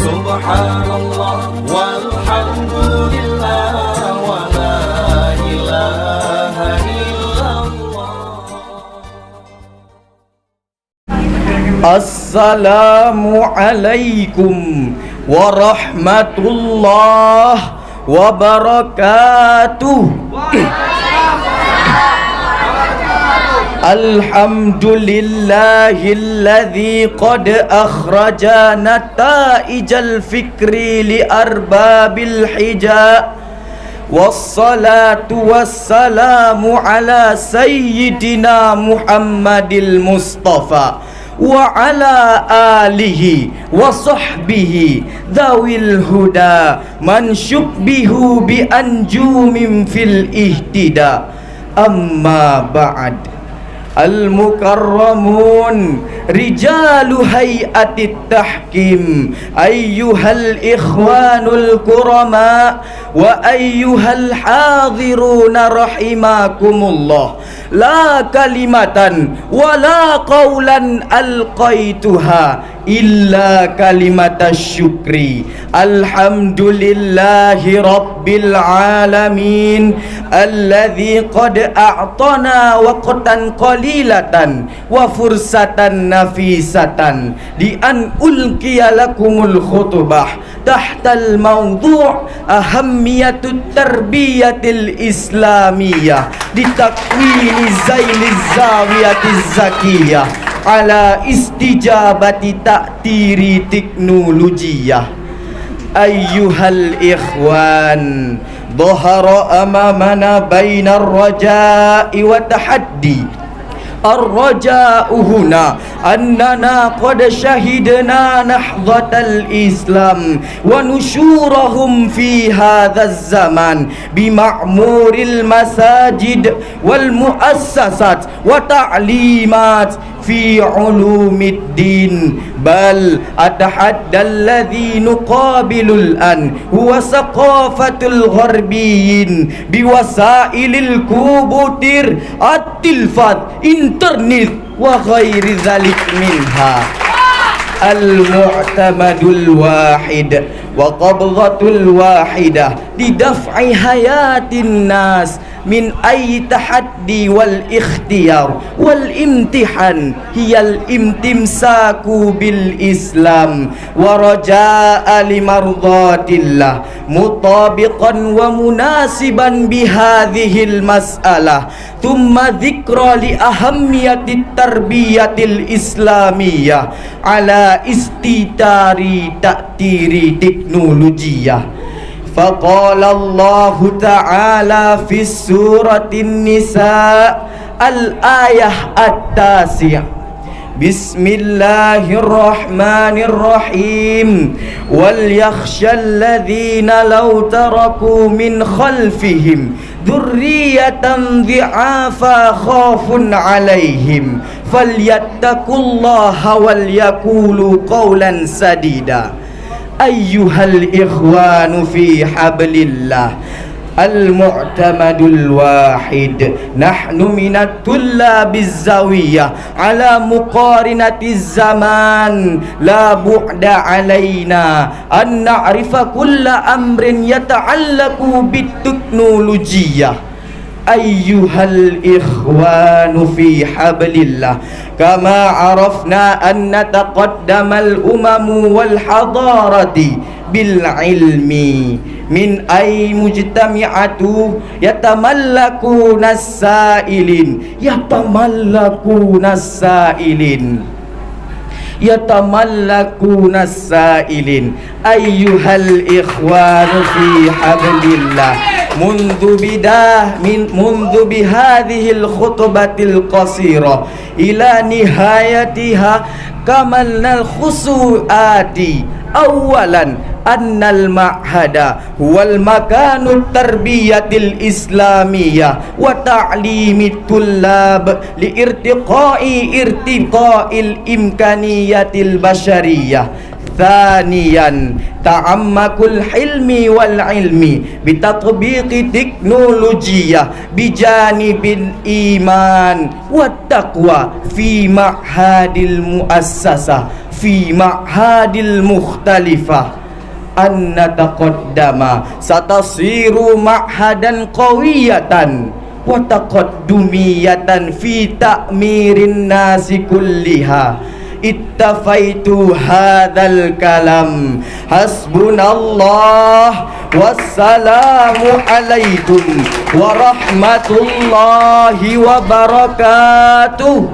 Subhanallah walhamdulillah wa la ilaha illallah. Assalamualaikum warahmatullahi wabarakatuh. Alhamdulillahilladzi qad akhraja nata'ijal fikri li arbabil hija. Wassalatu wassalamu ala sayyidina Muhammadil Mustafa wa ala alihi wa sahbihi dawil huda man syubbihu bi anjumin fil ihtida. Amma ba'd. Al-mukarramun rijalu hayatit tahkim ayyuhal ikhwanul kurama wa ayyuhal hadiruna rahimakumullah. La kalimatan wa la qawlan alqaituha illa kalimatas syukri. Alhamdulillahi rabbil alamin alladzi qad a'tana waqtan qalilatan wa fursatan nafisatan li an ulqiya lakumul khutbah tahtal mawdu' ahammiyatut tarbiyatil islamiyah di takwini zailiz zawiyatiz zakiyah ala istijabati ta'tiri teknologiyah. Ayyuhal ikhwan, dhahara amamana bainar raja'i wa tahaddi. الرجاء هنا أننا قد شهدنا نهضة الإسلام ونشورهم في هذا الزمان بمعمور المساجد والمؤسسات وتعليمات في علوم الدين. بل أتحدى الذي نقابل الآن هو ثقافة الغربيين بوسائل الكمبيوتر التلفاز internet وغير ذلك منها. المعتمد الواحد وقبضة الواحدة لدفع حياة الناس من أي تحدي والاختيار والامتحان هي الامتمساك بالإسلام ورجاء لمرضات الله مطابقا ومناسبا بهذه المسألة. ثم ذكرى لأهمية التربية الإسلامية على استيثار تأثير teknologiyah. Faqala Allah Ta'ala fi suratin Nisa al-ayah at-tasiyah. Bismillahirrahmanirrahim. Wal yakhshal ladzina law taraku min khalfihim dzurriyyatan dhi'afa khafun 'alaihim falyattaqullaha wal yaqulu qawlan sadida. Ayyuhal ikhwanu fi hablillah al-mu'tamadul wahid, nahnu minat tullabiz zawiyah ala muqarinatiz zaman. La bu'da alaina an na'rifa kulla amrin yata'allaku bit-teknologiyah. Ayyuhal ikhwanu fi hablillah, kama arafna an nataqaddamal umamu wal hadarati bil ilmi min ay mujtami'atu yatamallakuna as-sa'ilin ayyuhal ikhwanu fi hablillah. Mundu bihadhil khutbatil qasirah ila nihayatiha kamalnal khusuati. Awalan annal ma'hada huwal makanu tarbiyatil islamiyah wa ta'limit tullab irtiqa'il imkaniyatil bashariyah. Thaniyan ta'ammakul hilmi wal ilmi bitatbiqi teknologiyah bijanibil iman wat taqwa fi ma'hadil muassasah fi ma'hadil mukhtalifah an nataqaddama satasiru ma'hadan qawiyatan wa taqaddumiyatan fi ta'mirin nasi kulliha. Ittafaitu hadzal kalam, hasbunallah wassalamu alaikum warahmatullahi wabarakatuh.